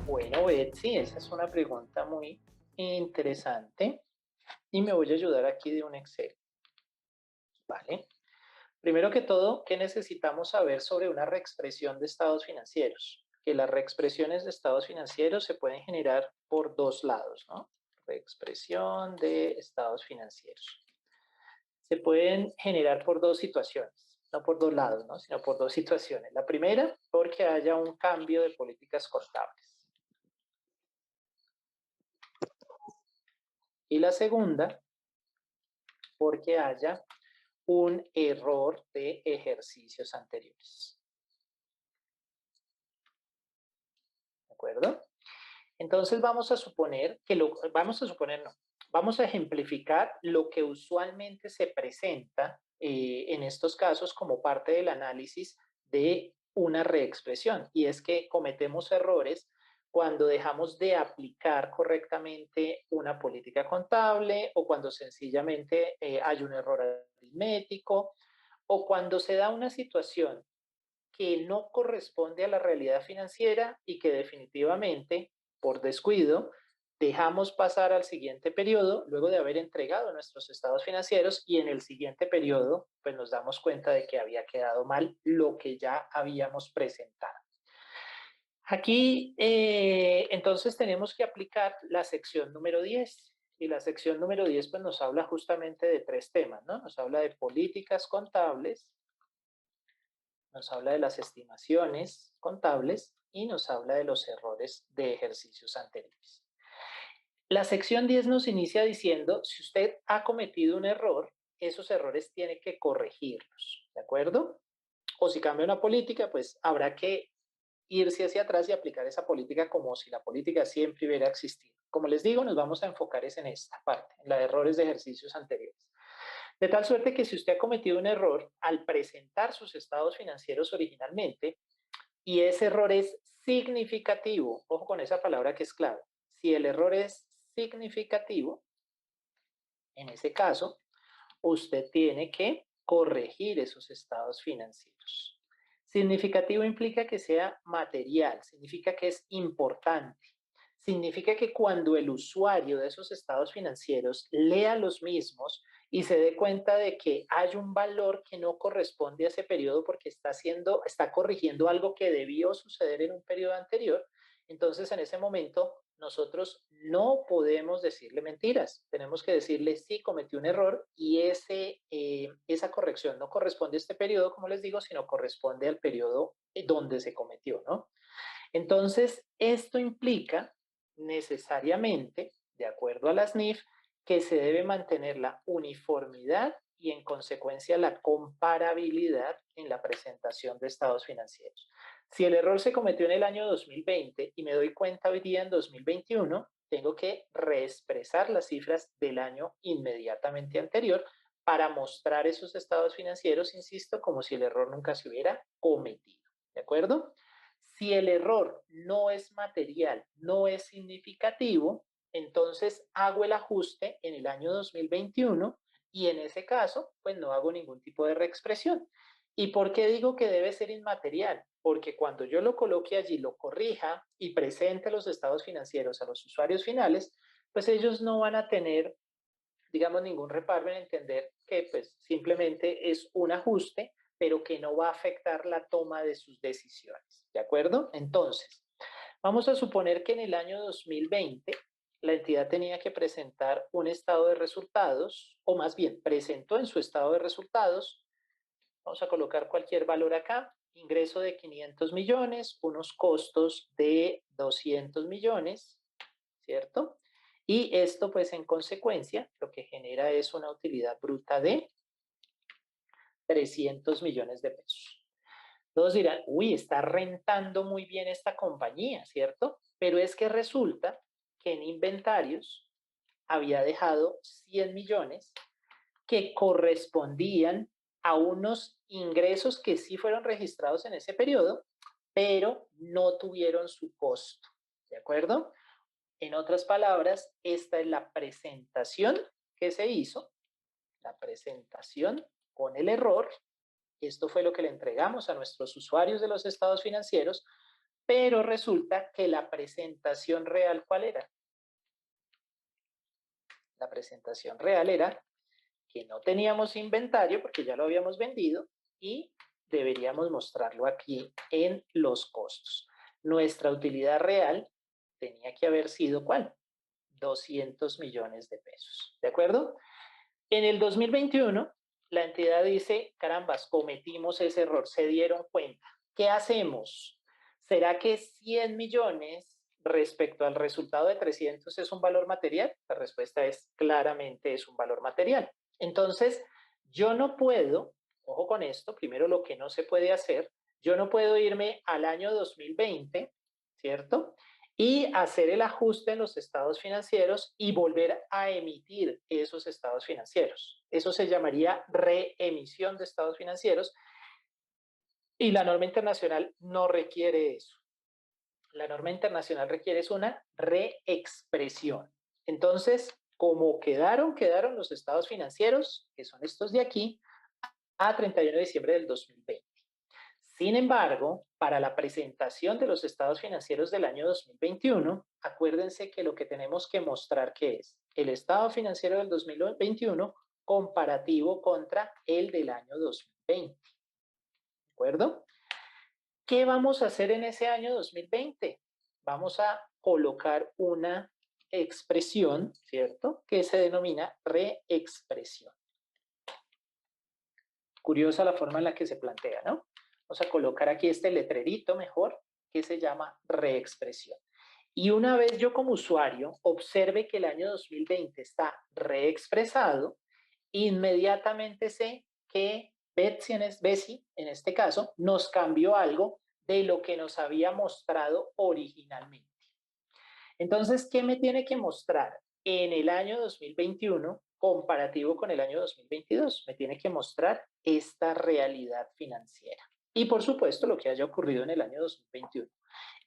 Bueno, Betsy, esa es una pregunta muy interesante y me voy a ayudar aquí de un Excel, ¿vale? Primero que todo, ¿qué necesitamos saber sobre una reexpresión de estados financieros? Que las reexpresiones de estados financieros se pueden generar por dos lados, ¿no? Reexpresión de estados financieros. Se pueden generar por dos situaciones, no por dos lados, ¿no? Sino por dos situaciones. La primera, porque haya un cambio de políticas contables. Y la segunda, porque haya un error de ejercicios anteriores. ¿De acuerdo? Entonces vamos a suponer que vamos a ejemplificar lo que usualmente se presenta en estos casos como parte del análisis de una reexpresión, y es que cometemos errores cuando dejamos de aplicar correctamente una política contable o cuando sencillamente hay un error aritmético o cuando se da una situación que no corresponde a la realidad financiera y que definitivamente, por descuido, dejamos pasar al siguiente periodo luego de haber entregado nuestros estados financieros y en el siguiente periodo pues nos damos cuenta de que había quedado mal lo que ya habíamos presentado. Aquí entonces tenemos que aplicar la sección número 10 y la sección número 10 pues nos habla justamente de tres temas, ¿no? Nos habla de políticas contables, nos habla de las estimaciones contables y nos habla de los errores de ejercicios anteriores. La sección 10 nos inicia diciendo, si usted ha cometido un error, esos errores tiene que corregirlos, ¿de acuerdo? O si cambia una política, pues habrá que irse hacia atrás y aplicar esa política como si la política siempre hubiera existido. Como les digo, nos vamos a enfocar en esta parte, en la de errores de ejercicios anteriores. De tal suerte que si usted ha cometido un error al presentar sus estados financieros originalmente, y ese error es significativo, ojo con esa palabra que es clave, si el error es significativo, en ese caso, usted tiene que corregir esos estados financieros. Significativo implica que sea material, significa que es importante. Significa que cuando el usuario de esos estados financieros lea los mismos y se dé cuenta de que hay un valor que no corresponde a ese periodo porque está corrigiendo algo que debió suceder en un periodo anterior, entonces en ese momento nosotros no podemos decirle mentiras. Tenemos que decirle sí, cometí un error y esa corrección no corresponde a este periodo, como les digo, sino corresponde al periodo donde se cometió, ¿no? Entonces, esto implica necesariamente, de acuerdo a las NIF, que se debe mantener la uniformidad y en consecuencia la comparabilidad en la presentación de estados financieros. Si el error se cometió en el año 2020 y me doy cuenta hoy día en 2021, tengo que reexpresar las cifras del año inmediatamente anterior para mostrar esos estados financieros, insisto, como si el error nunca se hubiera cometido. ¿De acuerdo? Si el error no es material, no es significativo, entonces hago el ajuste en el año 2021 y en ese caso, pues no hago ningún tipo de reexpresión. ¿Y por qué digo que debe ser inmaterial? Porque cuando yo lo coloque allí, lo corrija y presente los estados financieros a los usuarios finales, pues ellos no van a tener, digamos, ningún reparo en entender que pues simplemente es un ajuste, pero que no va a afectar la toma de sus decisiones. ¿De acuerdo? Entonces, vamos a suponer que en el año 2020 la entidad tenía que presentar un estado de resultados, o más bien presentó en su estado de resultados, vamos a colocar cualquier valor acá, ingreso de 500 millones, unos costos de 200 millones, ¿cierto? Y esto, pues, en consecuencia, lo que genera es una utilidad bruta de 300 millones de pesos. Todos dirán, uy, está rentando muy bien esta compañía, ¿cierto? Pero es que resulta que en inventarios había dejado 100 millones que correspondían a unos ingresos que sí fueron registrados en ese periodo, pero no tuvieron su costo, ¿de acuerdo? En otras palabras, esta es la presentación que se hizo, la presentación con el error. Esto fue lo que le entregamos a nuestros usuarios de los estados financieros, pero resulta que la presentación real, ¿cuál era? La presentación real era que no teníamos inventario porque ya lo habíamos vendido y deberíamos mostrarlo aquí en los costos. Nuestra utilidad real tenía que haber sido, ¿cuál? 200 millones de pesos, ¿de acuerdo? En el 2021, la entidad dice, carambas, cometimos ese error, se dieron cuenta. ¿Qué hacemos? ¿Será que 100 millones respecto al resultado de 300 es un valor material? La respuesta es claramente es un valor material. Entonces, yo no puedo, ojo con esto, primero lo que no se puede hacer, yo no puedo irme al año 2020, ¿cierto? Y hacer el ajuste en los estados financieros y volver a emitir esos estados financieros. Eso se llamaría reemisión de estados financieros y la norma internacional no requiere eso. La norma internacional requiere es una reexpresión. Entonces, como quedaron los estados financieros, que son estos de aquí, a 31 de diciembre del 2020. Sin embargo, para la presentación de los estados financieros del año 2021, acuérdense que lo que tenemos que mostrar que es el estado financiero del 2021 comparativo contra el del año 2020. ¿De acuerdo? ¿Qué vamos a hacer en ese año 2020? Vamos a colocar una expresión, ¿cierto? Que se denomina reexpresión. Curiosa la forma en la que se plantea, ¿no? Vamos a colocar aquí este letrerito mejor que se llama reexpresión. Y una vez yo como usuario observe que el año 2020 está reexpresado, inmediatamente sé que Betsy en este caso nos cambió algo de lo que nos había mostrado originalmente. Entonces, ¿qué me tiene que mostrar en el año 2021 comparativo con el año 2022? Me tiene que mostrar esta realidad financiera. Y por supuesto, lo que haya ocurrido en el año 2021.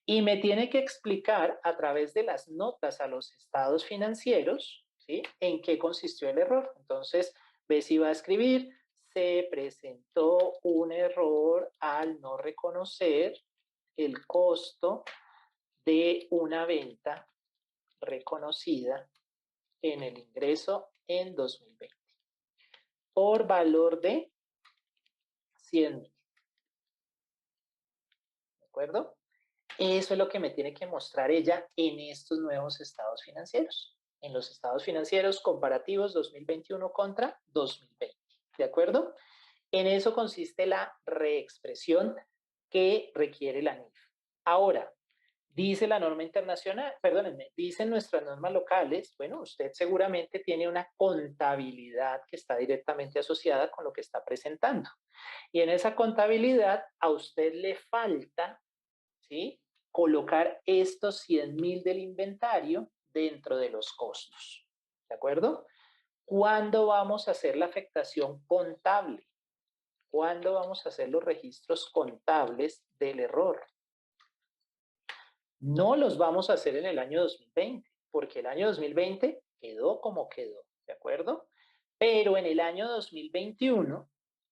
Y me tiene que explicar a través de las notas a los estados financieros, ¿sí? En qué consistió el error. Entonces, Bessie va a escribir, se presentó un error al no reconocer el costo de una venta reconocida en el ingreso en 2020 por valor de 100,000. ¿De acuerdo? Eso es lo que me tiene que mostrar ella en estos nuevos estados financieros. En los estados financieros comparativos 2021 contra 2020. ¿De acuerdo? En eso consiste la reexpresión que requiere la NIF. Ahora, dice la norma internacional, perdónenme, dicen nuestras normas locales, bueno, usted seguramente tiene una contabilidad que está directamente asociada con lo que está presentando. Y en esa contabilidad a usted le falta, ¿sí? Colocar estos 100,000 del inventario dentro de los costos. ¿De acuerdo? ¿Cuándo vamos a hacer la afectación contable? ¿Cuándo vamos a hacer los registros contables del error? No los vamos a hacer en el año 2020, porque el año 2020 quedó como quedó, ¿de acuerdo? Pero en el año 2021,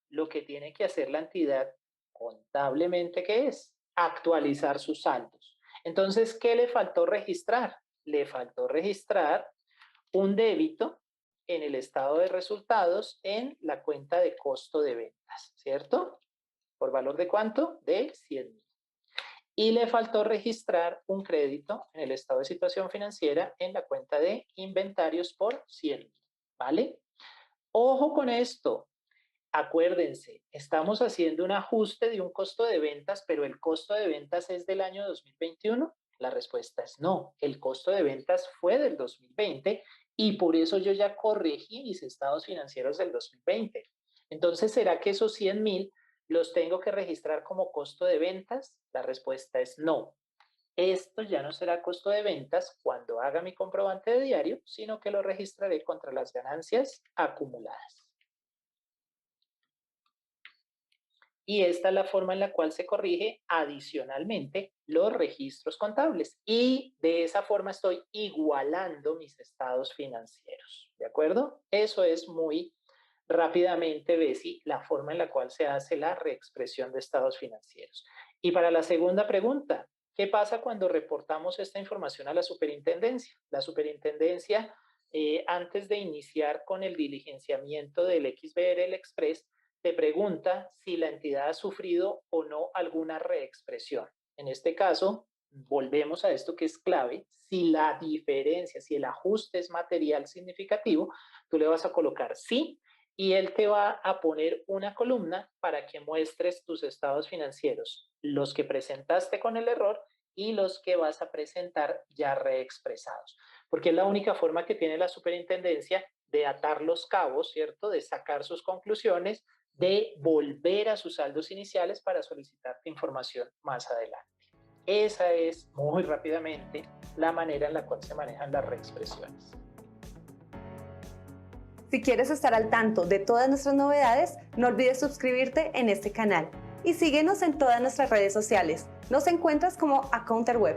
lo que tiene que hacer la entidad contablemente, ¿qué es? Actualizar sus saldos. Entonces, ¿qué le faltó registrar? Le faltó registrar un débito en el estado de resultados en la cuenta de costo de ventas, ¿cierto? ¿Por valor de cuánto? De 100,000. Y le faltó registrar un crédito en el estado de situación financiera en la cuenta de inventarios por 100,000, ¿vale? Ojo con esto. Acuérdense, estamos haciendo un ajuste de un costo de ventas, pero el costo de ventas es del año 2021. La respuesta es no. El costo de ventas fue del 2020 y por eso yo ya corregí mis estados financieros del 2020. Entonces, ¿será que esos 100,000 los tengo que registrar como costo de ventas? La respuesta es no. Esto ya no será costo de ventas cuando haga mi comprobante de diario, sino que lo registraré contra las ganancias acumuladas. Y esta es la forma en la cual se corrige adicionalmente los registros contables. Y de esa forma estoy igualando mis estados financieros. ¿De acuerdo? Eso es muy rápidamente, Bessie, la forma en la cual se hace la reexpresión de estados financieros. Y para la segunda pregunta, ¿Qué pasa cuando reportamos esta información a la superintendencia? La superintendencia, antes de iniciar con el diligenciamiento del XBRL Express, te pregunta si la entidad ha sufrido o no alguna reexpresión. En este caso, volvemos a esto que es clave. Si la diferencia, si el ajuste es material significativo, tú le vas a colocar sí y él te va a poner una columna para que muestres tus estados financieros, los que presentaste con el error y los que vas a presentar ya reexpresados, porque es la única forma que tiene la superintendencia de atar los cabos, ¿cierto? De sacar sus conclusiones, de volver a sus saldos iniciales para solicitarte información más adelante. Esa es, muy rápidamente, la manera en la cual se manejan las reexpresiones. Si quieres estar al tanto de todas nuestras novedades, no olvides suscribirte en este canal y síguenos en todas nuestras redes sociales. Nos encuentras como AccounterWeb.